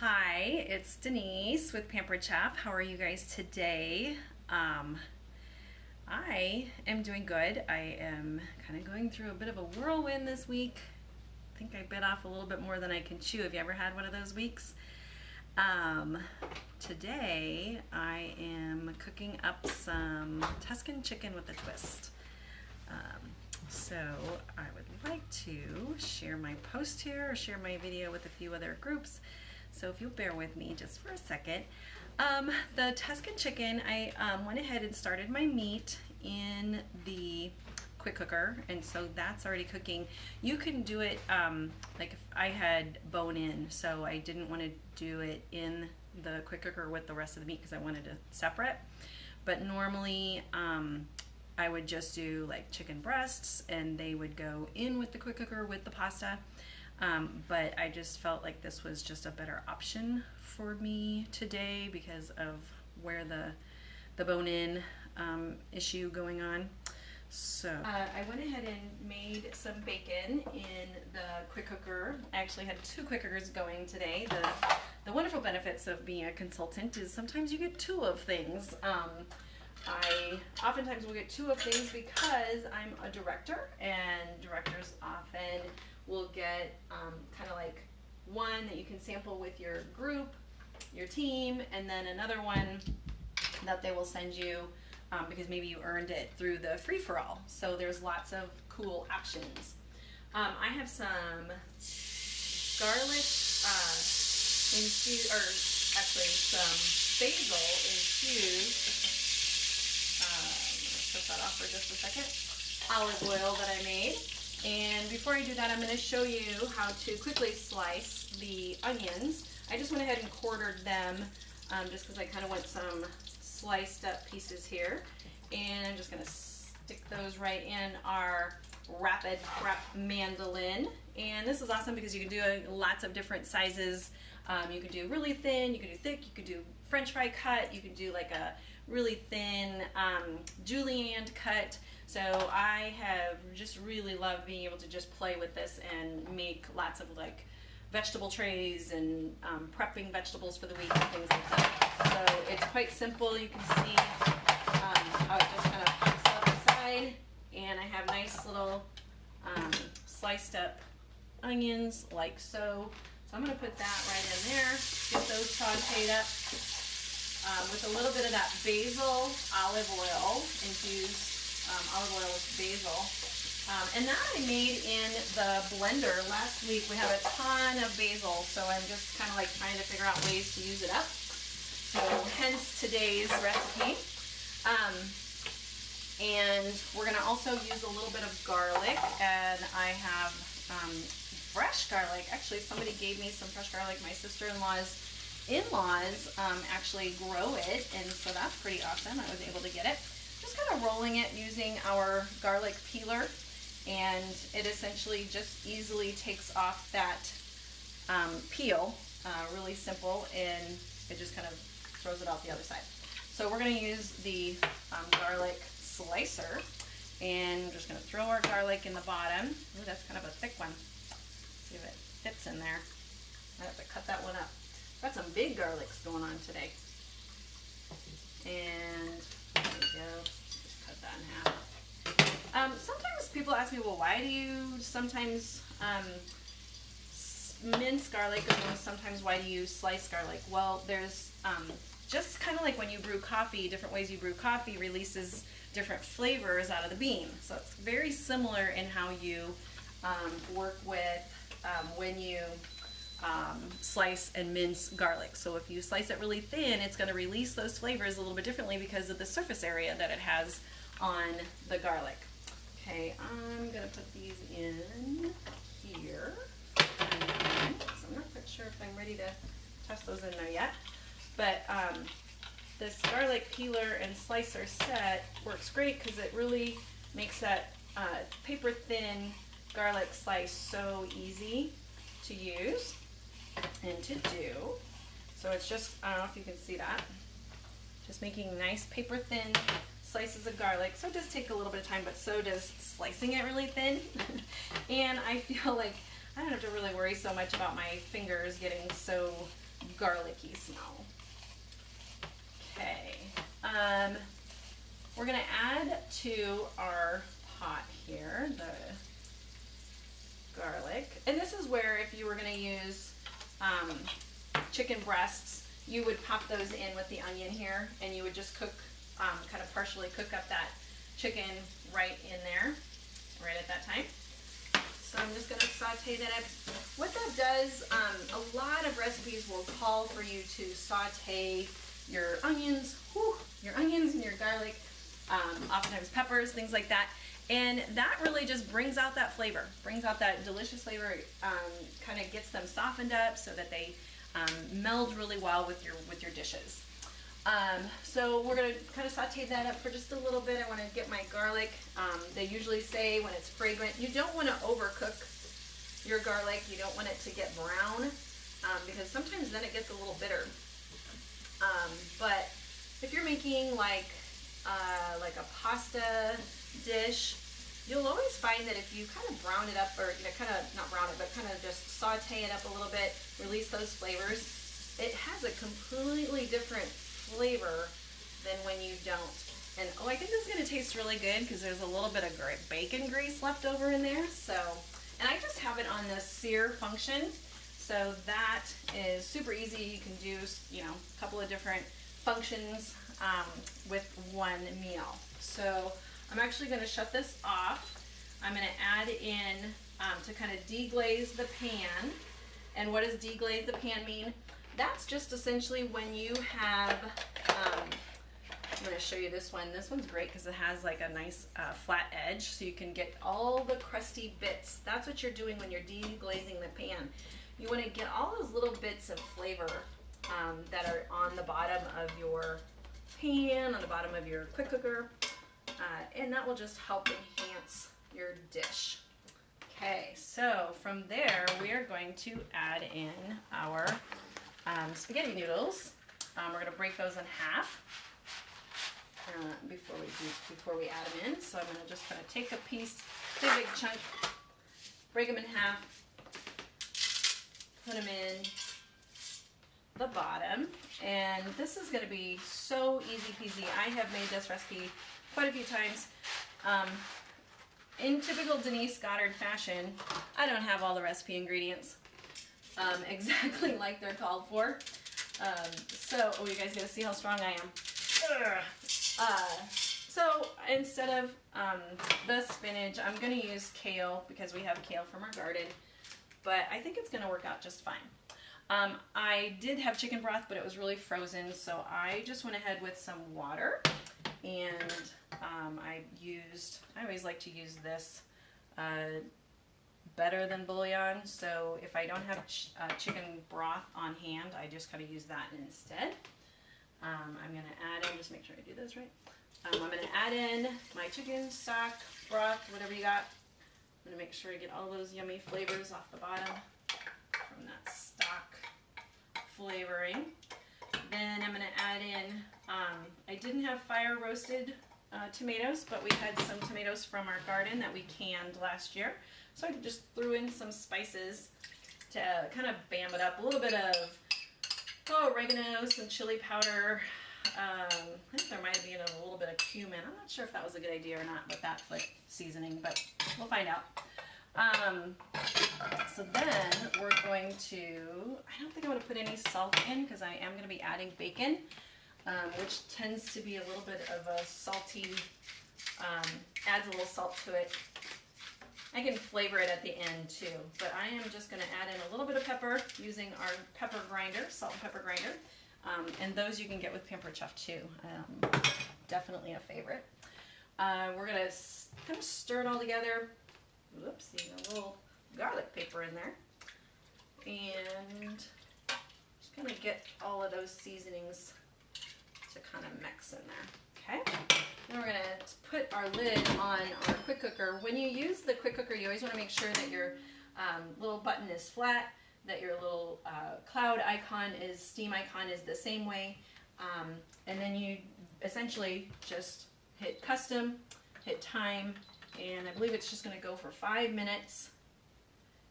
Hi, it's Denise with Pampered Chef. How are you guys today? I am doing good. I am kind of going through a bit of a whirlwind this week. I think I bit off a little bit more than I can chew. Have you ever had one of those weeks? Today I am cooking up some Tuscan chicken with a twist. So I would like to share my post here or share my video with a few other groups. So if you'll bear with me just for a second. The Tuscan chicken, I went ahead and started my meat in the quick cooker, and so that's already cooking. You can do it, like if I had bone in, so I didn't want to do it in the quick cooker with the rest of the meat because I wanted it separate. But normally I would just do like chicken breasts and they would go in with the quick cooker with the pasta. But I just felt like this was just a better option for me today because of where the bone-in issue going on. So I went ahead and made some bacon in the quick cooker. I actually had 2 quick cookers going today. The wonderful benefits of being a consultant is sometimes you get 2 of things. I oftentimes will get 2 of things because I'm a director, and directors often will get kind of like one that you can sample with your group, your team, and then another one that they will send you because maybe you earned it through the free-for-all. So there's lots of cool options. I have some garlic infused, or actually some basil infused. Let's put that off for just a second. Olive oil that I made. And before I do that, I'm going to show you how to quickly slice the onions. I just went ahead and quartered them just because I kind of want some sliced up pieces here. And I'm just going to stick those right in our rapid prep mandolin. And this is awesome because you can do lots of different sizes. You can do really thin, you can do thick, you can do French fry cut, you can do like a really thin julienne cut. So I have just really loved being able to just play with this and make lots of like vegetable trays and prepping vegetables for the week and things like that. So it's quite simple. You can see how it just kind of pops up the side, and I have nice little sliced up onions like so. So I'm going to put that right in there, get those sauteed up with a little bit of that basil olive oil, infused olive oil with basil. And that I made in the blender last week. We have a ton of basil, so I'm just kind of like trying to figure out ways to use it up. So hence today's recipe. And we're going to also use a little bit of garlic, and I have fresh garlic. Actually, somebody gave me some fresh garlic. My sister-in-law's in-laws actually grow it, and so that's pretty awesome. I was able to get it. Just kind of rolling it using our garlic peeler, and it essentially just easily takes off that peel, really simple, and it just kind of throws it out the other side. So we're going to use the garlic slicer, and we're just going to throw our garlic in the bottom. Ooh, that's kind of a thick one. See if it fits in there. I have to cut that one up. Got some big garlics going on today. And there we go. Just cut that in half. Sometimes people ask me, well, why do you sometimes mince garlic, and sometimes why do you slice garlic? Well, there's just kind of like when you brew coffee, different ways you brew coffee releases different flavors out of the bean. So it's very similar in how you work with when you slice and mince garlic. So if you slice it really thin, it's going to release those flavors a little bit differently because of the surface area that it has on the garlic. Okay, I'm going to put these in here. So I'm not quite sure if I'm ready to toss those in there yet. But this garlic peeler and slicer set works great because it really makes that paper thin garlic slice so easy to use and to do. So it's just, I don't know if you can see that, just making nice paper thin slices of garlic. So it does take a little bit of time, but so does slicing it really thin. And I feel like I don't have to really worry so much about my fingers getting so garlicky smell. Okay, we're gonna add to our pot here the garlic. And this is where if you were gonna use chicken breasts, you would pop those in with the onion here, and you would just cook, kind of partially cook up that chicken right in there, right at that time. So I'm just gonna saute that up. What that does, a lot of recipes will call for you to saute your onions, and your garlic, oftentimes peppers, things like that. And that really just brings out that flavor, brings out that delicious flavor, kind of gets them softened up so that they meld really well with your dishes. So we're gonna kind of saute that up for just a little bit. I wanna get my garlic. They usually say when it's fragrant, you don't wanna overcook your garlic. You don't want it to get brown, because sometimes then it gets a little bitter. But if you're making like a pasta dish, you'll always find that if you kind of brown it up, or kind of not brown it, but kind of just saute it up a little bit, release those flavors, it has a completely different flavor than when you don't. And oh, I think this is going to taste really good because there's a little bit of bacon grease left over in there. So, and I just have it on the sear function, so that is super easy. You can do, a couple of different functions with one meal. So I'm actually going to shut this off. I'm going to add in to kind of deglaze the pan. And what does deglaze the pan mean? That's just essentially when you have, I'm going to show you this one. This one's great because it has like a nice flat edge, so you can get all the crusty bits. That's what you're doing when you're deglazing the pan. You want to get all those little bits of flavor that are on the bottom of your pan, on the bottom of your quick cooker, and that will just help enhance your dish. Okay, so from there we are going to add in our spaghetti noodles. We're going to break those in half before we add them in. So I'm going to just kind of take a piece, take a big chunk, break them in half, put them in the bottom, and this is going to be so easy peasy. I have made this recipe quite a few times. In typical Denise Goddard fashion, I don't have all the recipe ingredients exactly like they're called for. So, oh, you guys gotta see how strong I am. So instead of the spinach, I'm gonna use kale because we have kale from our garden, but I think it's gonna work out just fine. I did have chicken broth, but it was really frozen, so I just went ahead with some water, and I always like to use this better than bouillon, so if I don't have chicken broth on hand, I just kind of use that instead. I'm going to add in, just make sure I do this right, I'm going to add in my chicken stock, broth, whatever you got. I'm going to make sure I get all those yummy flavors off the bottom from that stock flavoring. Then I'm going to add in, I didn't have fire roasted tomatoes, but we had some tomatoes from our garden that we canned last year. So I just threw in some spices to kind of bam it up. A little bit of oregano, some chili powder. I think there might have been a little bit of cumin. I'm not sure if that was a good idea or not with that like seasoning, but we'll find out. So then we're going to, I don't think I want to put any salt in because I am going to be adding bacon, which tends to be a little bit of a salty, adds a little salt to it. I can flavor it at the end too, but I am just going to add in a little bit of pepper using our pepper grinder, salt and pepper grinder. And those you can get with Pampered Chef too. Definitely a favorite. We're going to kind of stir it all together. Whoops, a little garlic paper in there. And just kind of get all of those seasonings to kind of mix in there. Okay? Then we're going to put our lid on our quick cooker. When you use the quick cooker, you always want to make sure that your little button is flat, that your little cloud icon is, steam icon is the same way. And then you essentially just hit custom, hit time, and I believe it's just going to go for 5 minutes.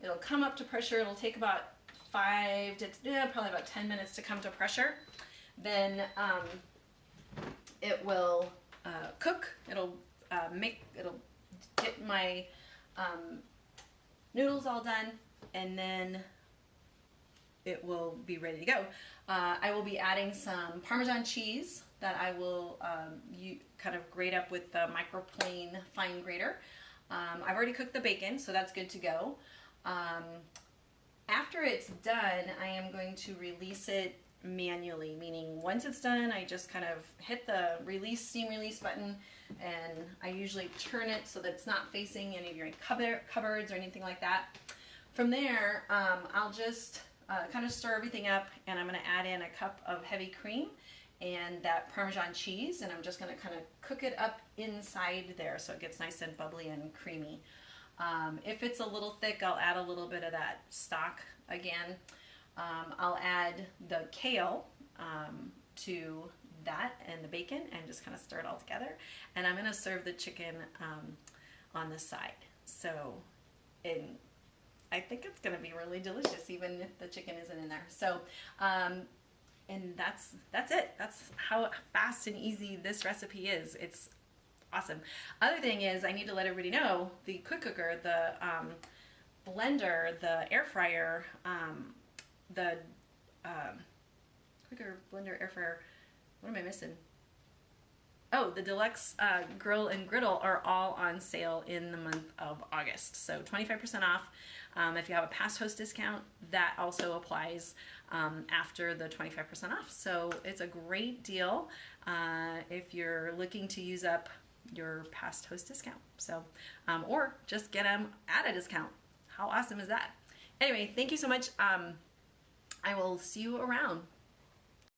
It'll come up to pressure. It'll take about probably about 10 minutes to come to pressure. Then it will cook. It'll get my noodles all done, and then it will be ready to go. I will be adding some Parmesan cheese that I will kind of grate up with the microplane fine grater. I've already cooked the bacon, so that's good to go. After it's done, I am going to release it manually, meaning once it's done, I just kind of hit the steam release button, and I usually turn it so that it's not facing any of your cupboards or anything like that. From there, I'll just kind of stir everything up, and I'm going to add in a cup of heavy cream and that Parmesan cheese, and I'm just going to kind of cook it up inside there so it gets nice and bubbly and creamy. If it's a little thick, I'll add a little bit of that stock again. I'll add the kale to that and the bacon and just kind of stir it all together. And I'm going to serve the chicken on the side. So I think it's going to be really delicious even if the chicken isn't in there. So and that's it. That's how fast and easy this recipe is. It's awesome. Other thing is, I need to let everybody know the quick cooker, the blender, the air fryer, the quicker, blender, air fryer. What am I missing? Oh, the deluxe grill and griddle are all on sale in the month of August. So 25% off. If you have a past host discount, that also applies after the 25% off. So it's a great deal if you're looking to use up your past host discount. So, or just get them at a discount. How awesome is that? Anyway, thank you so much. I will see you around.